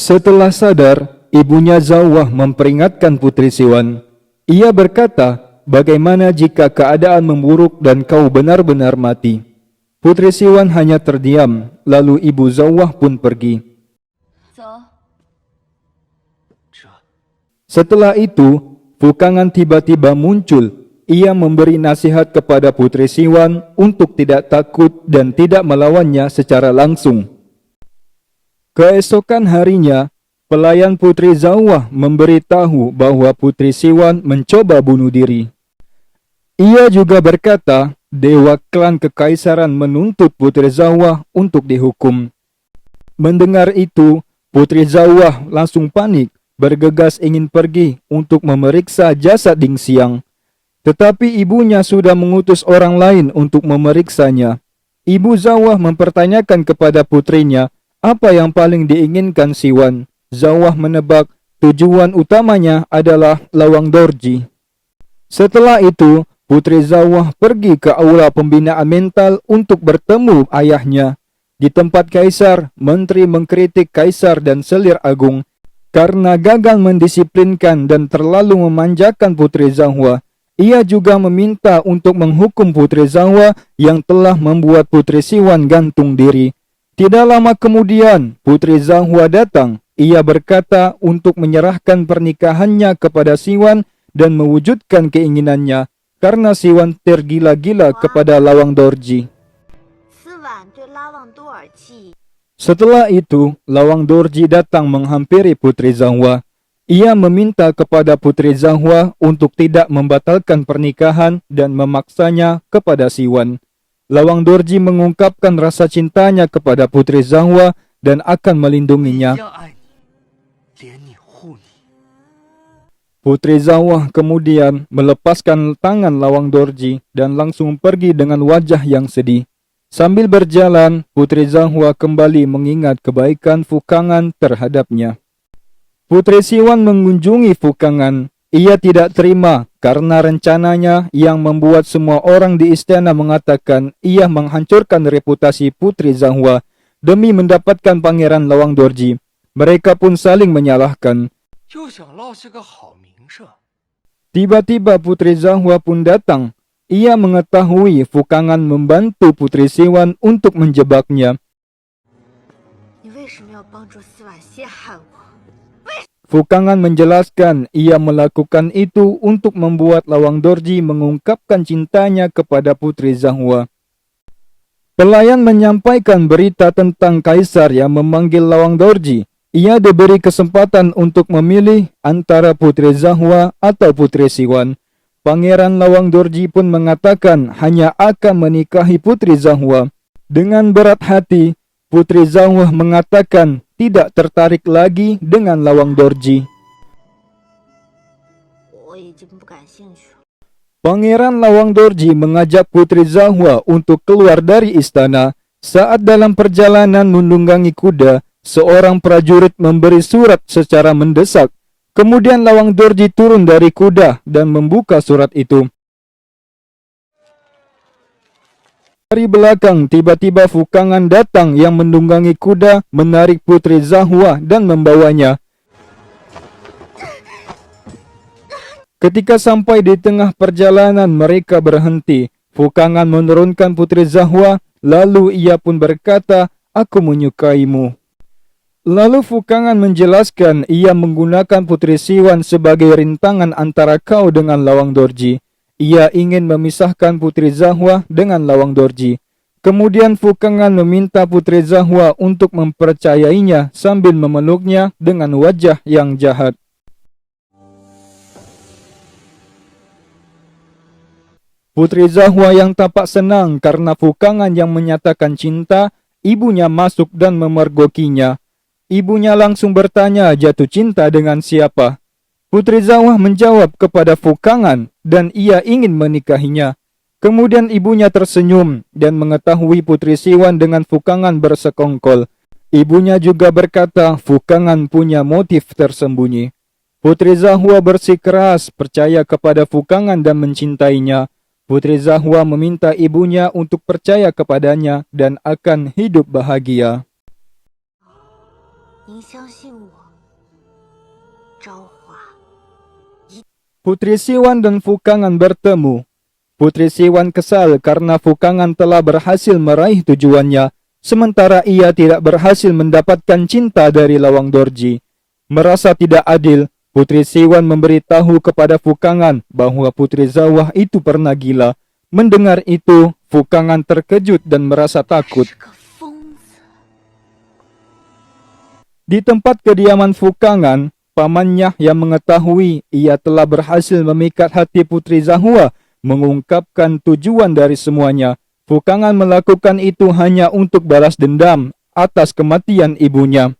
Setelah sadar, ibunya Zawah memperingatkan Putri Siwan. Ia berkata, bagaimana jika keadaan memburuk dan kau benar-benar mati? Putri Siwan hanya terdiam, lalu ibu Zawah pun pergi. Setelah itu, Fukangan tiba-tiba muncul. Ia memberi nasihat kepada Putri Siwan untuk tidak takut dan tidak melawannya secara langsung. Keesokan harinya, pelayan Putri Zawah memberitahu bahwa Putri Siwan mencoba bunuh diri. Ia juga berkata, Dewa Klan Kekaisaran menuntut Putri Zawah untuk dihukum. Mendengar itu, Putri Zawah langsung panik, bergegas ingin pergi untuk memeriksa jasad Ding Xiang. Tetapi ibunya sudah mengutus orang lain untuk memeriksanya. Ibu Zawah mempertanyakan kepada putrinya, apa yang paling diinginkan Siwan? Zawah menebak tujuan utamanya adalah Lawang Dorji. Setelah itu, Putri Zawah pergi ke aula pembinaan mental untuk bertemu ayahnya. Di tempat Kaisar, menteri mengkritik Kaisar dan Selir Agung karena gagal mendisiplinkan dan terlalu memanjakan Putri Zawah. Ia juga meminta untuk menghukum Putri Zawah yang telah membuat Putri Siwan gantung diri. Tidak lama kemudian, Putri Zawah datang. Ia berkata untuk menyerahkan pernikahannya kepada Siwan dan mewujudkan keinginannya karena Siwan tergila-gila kepada Lawang Dorji. Setelah itu, Lawang Dorji datang menghampiri Putri Zawah. Ia meminta kepada Putri Zawah untuk tidak membatalkan pernikahan dan memaksanya kepada Siwan. Lawang Dorji mengungkapkan rasa cintanya kepada Putri Zawah dan akan melindunginya. Putri Zawah kemudian melepaskan tangan Lawang Dorji dan langsung pergi dengan wajah yang sedih. Sambil berjalan, Putri Zawah kembali mengingat kebaikan Fukangan terhadapnya. Putri Siwan mengunjungi Fukangan. Ia tidak terima karena rencananya yang membuat semua orang di istana mengatakan ia menghancurkan reputasi Putri Zawah demi mendapatkan Pangeran Lawang Dorji. Mereka pun saling menyalahkan. Tiba-tiba Putri Zawah pun datang. Ia mengetahui Fukangan membantu Putri Siwan untuk menjebaknya. Fukangan menjelaskan ia melakukan itu untuk membuat Lawang Dorji mengungkapkan cintanya kepada Putri Zawah. Pelayan menyampaikan berita tentang Kaisar yang memanggil Lawang Dorji. Ia diberi kesempatan untuk memilih antara Putri Zawah atau Putri Siwan. Pangeran Lawang Dorji pun mengatakan hanya akan menikahi Putri Zawah. Dengan berat hati, Putri Zawah mengatakan tidak tertarik lagi dengan Lawang Dorji. Pangeran Lawang Dorji mengajak Putri Zawah untuk keluar dari istana. Saat dalam perjalanan menunggangi kuda, seorang prajurit memberi surat secara mendesak. Kemudian Lawang Dorji turun dari kuda dan membuka surat itu. Dari belakang, tiba-tiba Fukangan datang yang menunggangi kuda, menarik Putri Zawah dan membawanya. Ketika sampai di tengah perjalanan, mereka berhenti. Fukangan menurunkan Putri Zawah, lalu ia pun berkata, "Aku menyukaimu." Lalu Fukangan menjelaskan ia menggunakan Putri Siwan sebagai rintangan antara kau dengan Lawang Dorji. Ia ingin memisahkan Putri Zawah dengan Lawang Dorji. Kemudian Fukangan meminta Putri Zawah untuk mempercayainya sambil memeluknya dengan wajah yang jahat. Putri Zawah yang tampak senang karena Fukangan yang menyatakan cinta, ibunya masuk dan memergokinya. Ibunya langsung bertanya jatuh cinta dengan siapa. Putri Zawah menjawab kepada Fukangan dan ia ingin menikahinya. Kemudian ibunya tersenyum dan mengetahui Putri Siwan dengan Fukangan bersekongkol. Ibunya juga berkata Fukangan punya motif tersembunyi. Putri Zawah bersikeras percaya kepada Fukangan dan mencintainya. Putri Zawah meminta ibunya untuk percaya kepadanya dan akan hidup bahagia. 您相信我，昭华。 Putri Siwan dan Fukangan bertemu. Putri Siwan kesal karena Fukangan telah berhasil meraih tujuannya, sementara ia tidak berhasil mendapatkan cinta dari Lawang Dorji. Merasa tidak adil, Putri Siwan memberitahu kepada Fukangan bahwa Putri Zawah itu pernah gila. Mendengar itu, Fukangan terkejut dan merasa takut. Di tempat kediaman Fukangan, pamannya yang mengetahui ia telah berhasil memikat hati Putri Zahwa mengungkapkan tujuan dari semuanya. Fukangan melakukan itu hanya untuk balas dendam atas kematian ibunya.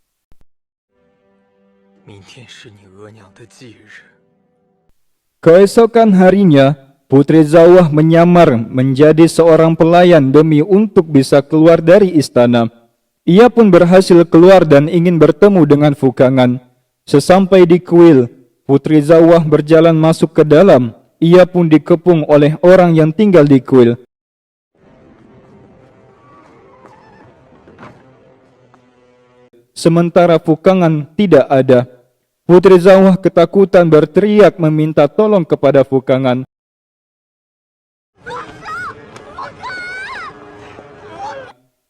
Keesokan harinya, Putri Zawah menyamar menjadi seorang pelayan demi untuk bisa keluar dari istana. Ia pun berhasil keluar dan ingin bertemu dengan Fukangan. Sesampai di kuil, Putri Zawah berjalan masuk ke dalam. Ia pun dikepung oleh orang yang tinggal di kuil. Sementara Fukangan tidak ada. Putri Zawah ketakutan berteriak meminta tolong kepada Fukangan.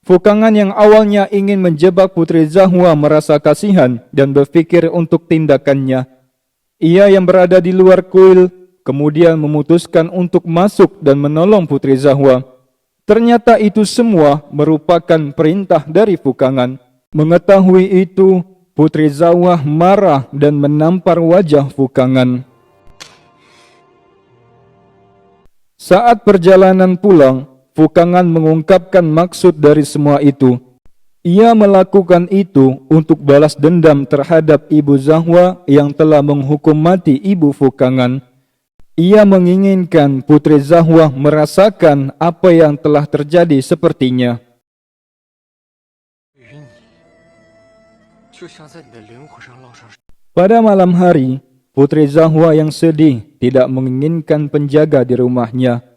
Fukangan yang awalnya ingin menjebak Putri Zahwa merasa kasihan dan berpikir untuk tindakannya. Ia yang berada di luar kuil kemudian memutuskan untuk masuk dan menolong Putri Zahwa. Ternyata itu semua merupakan perintah dari Fukangan. Mengetahui itu, Putri Zawah marah dan menampar wajah Fukangan. Saat perjalanan pulang, Fukangan mengungkapkan maksud dari semua itu. Ia melakukan itu untuk balas dendam terhadap Ibu Zahwa yang telah menghukum mati Ibu Fukangan. Ia menginginkan Putri Zahwa merasakan apa yang telah terjadi sepertinya. Pada malam hari, Putri Zahwa yang sedih tidak menginginkan penjaga di rumahnya.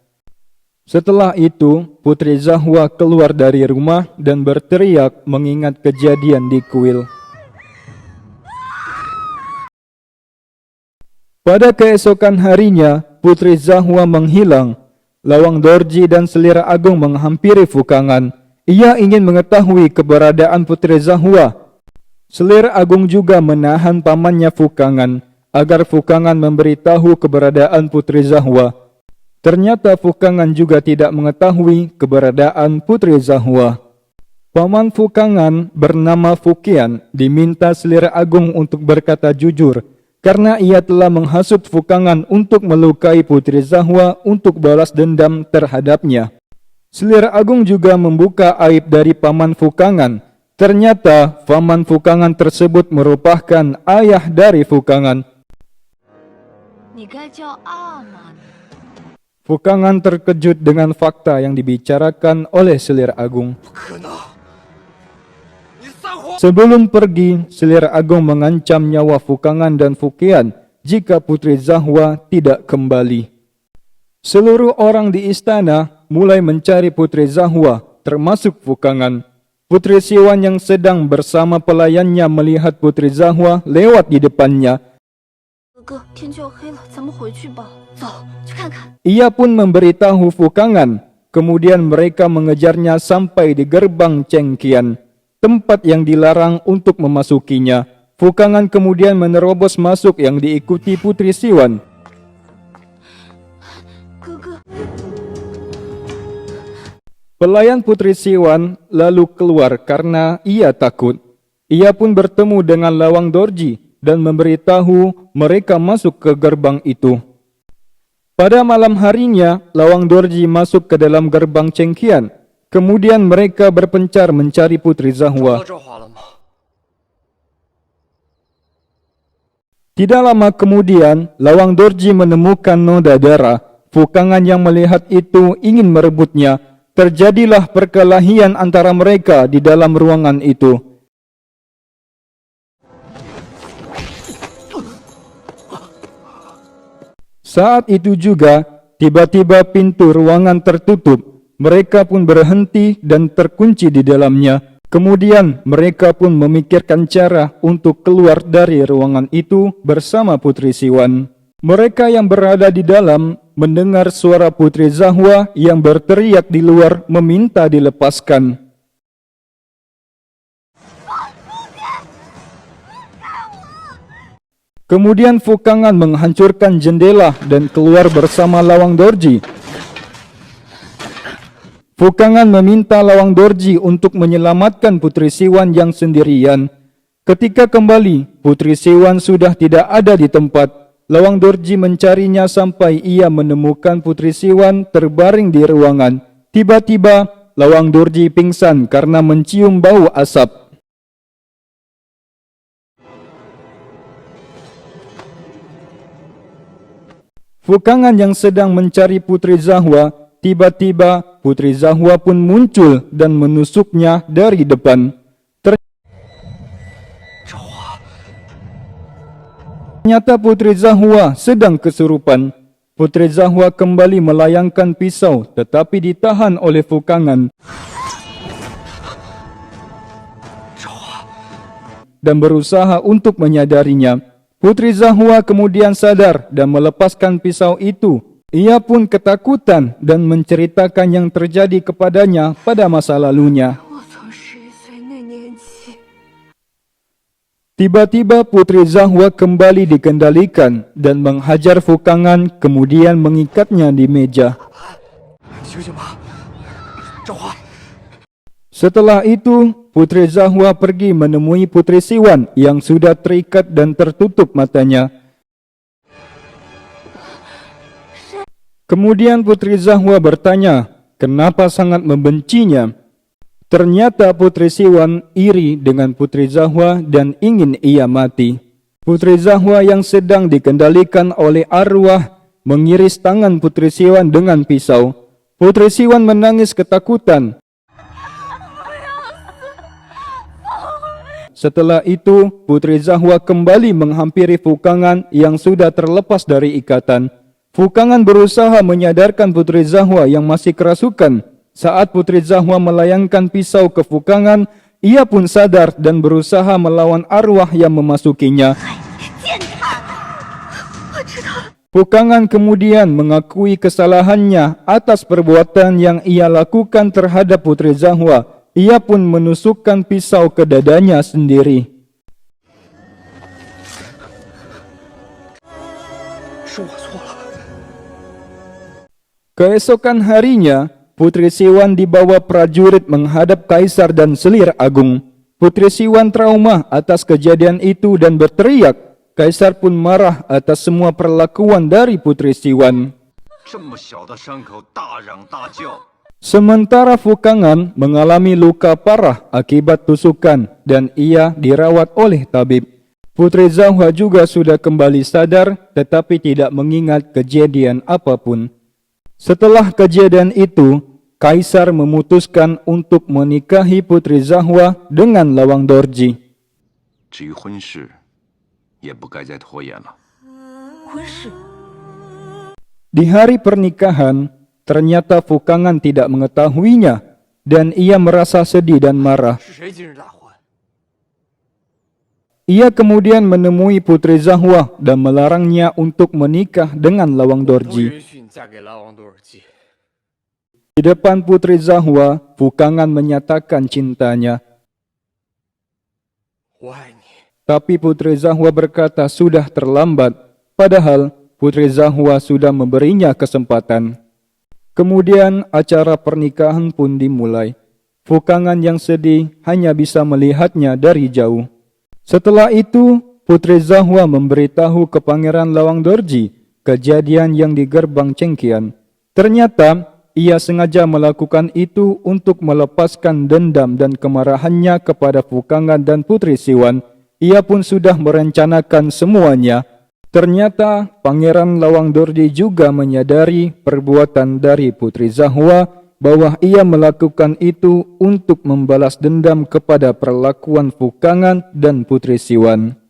Setelah itu, Putri Zahwa keluar dari rumah dan berteriak mengingat kejadian di kuil. Pada keesokan harinya, Putri Zahwa menghilang. Lawang Dorji dan Selira Agung menghampiri Fukangan. Ia ingin mengetahui keberadaan Putri Zahwa. Selira Agung juga menahan pamannya Fukangan agar Fukangan memberitahu keberadaan Putri Zahwa. Ternyata Fukangan juga tidak mengetahui keberadaan Putri Zahwa. Paman Fukangan bernama Fukian diminta Selira Agung untuk berkata jujur karena ia telah menghasut Fukangan untuk melukai Putri Zahwa untuk balas dendam terhadapnya. Selira Agung juga membuka aib dari paman Fukangan. Ternyata paman Fukangan tersebut merupakan ayah dari Fukangan. Fukangan terkejut dengan fakta yang dibicarakan oleh Selira Agung. Sebelum pergi, Selira Agung mengancam nyawa Fukangan dan Fukian jika Putri Zahwa tidak kembali. Seluruh orang di istana mulai mencari Putri Zahwa, termasuk Fukangan. Putri Siwan yang sedang bersama pelayannya melihat Putri Zahwa lewat di depannya. Ia pun memberitahu Fukangan. Kemudian mereka mengejarnya sampai di gerbang Cengkian, tempat yang dilarang untuk memasukinya. Fukangan kemudian menerobos masuk yang diikuti Putri Siwan. Pelayan Putri Siwan lalu keluar karena ia takut. Ia pun bertemu dengan Lawang Dorji dan memberitahu mereka masuk ke gerbang itu. Pada malam harinya, Lawang Dorji masuk ke dalam gerbang Cengkian. Kemudian mereka berpencar mencari Putri Zahwa. Tidak lama kemudian, Lawang Dorji menemukan noda darah. Fukangan yang melihat itu ingin merebutnya. Terjadilah perkelahian antara mereka di dalam ruangan itu. Saat itu juga, tiba-tiba pintu ruangan tertutup. Mereka pun berhenti dan terkunci di dalamnya. Kemudian mereka pun memikirkan cara untuk keluar dari ruangan itu bersama Putri Siwan. Mereka yang berada di dalam mendengar suara Putri Zahwa yang berteriak di luar meminta dilepaskan. Kemudian Fukangan menghancurkan jendela dan keluar bersama Lawang Dorji. Fukangan meminta Lawang Dorji untuk menyelamatkan Putri Siwan yang sendirian. Ketika kembali, Putri Siwan sudah tidak ada di tempat. Lawang Dorji mencarinya sampai ia menemukan Putri Siwan terbaring di ruangan. Tiba-tiba, Lawang Dorji pingsan karena mencium bau asap. Fukangan yang sedang mencari Putri Zahwa, tiba-tiba Putri Zahwa pun muncul dan menusuknya dari depan. Ternyata Putri Zahwa sedang kesurupan. Putri Zahwa kembali melayangkan pisau tetapi ditahan oleh Fukangan dan berusaha untuk menyadarinya. Putri Zahwa kemudian sadar dan melepaskan pisau itu. Ia pun ketakutan dan menceritakan yang terjadi kepadanya pada masa lalunya. Tiba-tiba Putri Zahwa kembali dikendalikan dan menghajar Fukangan, kemudian mengikatnya di meja. Setelah itu, Putri Zahwa pergi menemui Putri Siwan yang sudah terikat dan tertutup matanya. Kemudian Putri Zahwa bertanya, kenapa sangat membencinya? Ternyata Putri Siwan iri dengan Putri Zahwa dan ingin ia mati. Putri Zahwa yang sedang dikendalikan oleh arwah mengiris tangan Putri Siwan dengan pisau. Putri Siwan menangis ketakutan. Setelah itu, Putri Zahwa kembali menghampiri Fukangan yang sudah terlepas dari ikatan. Fukangan berusaha menyadarkan Putri Zahwa yang masih kerasukan. Saat Putri Zahwa melayangkan pisau ke Fukangan, ia pun sadar dan berusaha melawan arwah yang memasukinya. Fukangan kemudian mengakui kesalahannya atas perbuatan yang ia lakukan terhadap Putri Zahwa. Ia pun menusukkan pisau ke dadanya sendiri. Keesokan harinya, Putri Siwan dibawa prajurit menghadap Kaisar dan Selir Agung. Putri Siwan trauma atas kejadian itu dan berteriak. Kaisar pun marah atas semua perlakuan dari Putri Siwan. Sementara Fukangan mengalami luka parah akibat tusukan dan ia dirawat oleh tabib. Putri Zahwa juga sudah kembali sadar tetapi tidak mengingat kejadian apapun. Setelah kejadian itu, Kaisar memutuskan untuk menikahi Putri Zahwa dengan Lawang Dorji. Di hari pernikahan, ternyata Fukangan tidak mengetahuinya dan ia merasa sedih dan marah. Ia kemudian menemui Putri Zahwa dan melarangnya untuk menikah dengan Lawang Dorji. Di depan Putri Zahwa, Fukangan menyatakan cintanya. Tapi Putri Zahwa berkata sudah terlambat, padahal Putri Zahwa sudah memberinya kesempatan. Kemudian acara pernikahan pun dimulai. Fukangan yang sedih hanya bisa melihatnya dari jauh. Setelah itu, Putri Zahwa memberitahu ke Pangeran Lawang Dorji kejadian yang di gerbang Cengkian. Ternyata, ia sengaja melakukan itu untuk melepaskan dendam dan kemarahannya kepada Fukangan dan Putri Siwan. Ia pun sudah merencanakan semuanya. Ternyata Pangeran Lawang Dorji juga menyadari perbuatan dari Putri Zahwa bahwa ia melakukan itu untuk membalas dendam kepada perlakuan Fukangan dan Putri Siwan.